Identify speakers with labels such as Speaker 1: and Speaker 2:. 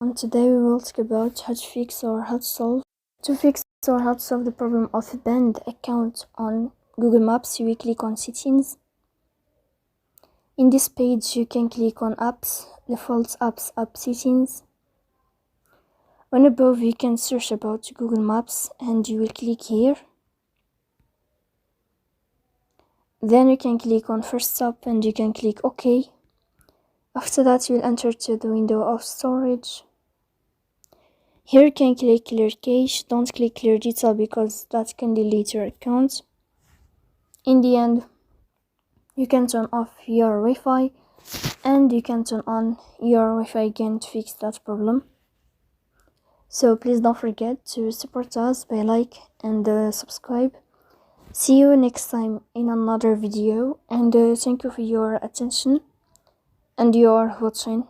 Speaker 1: And today we will talk about how to fix or how to solve the problem of a banned account on Google Maps. You will click on settings. In this page you can click on apps, default apps, app settings. On above you can search about Google Maps and you will click here. Then you can click on first stop and you can click OK. After that you will enter to the window of storage. Here you can click clear cache. Don't click clear detail because that can delete your account. In the end, you can turn off your Wi-Fi and you can turn on your Wi-Fi again to fix that problem. So please don't forget to support us by like and subscribe. See you next time in another video, and thank you for your attention and your watching.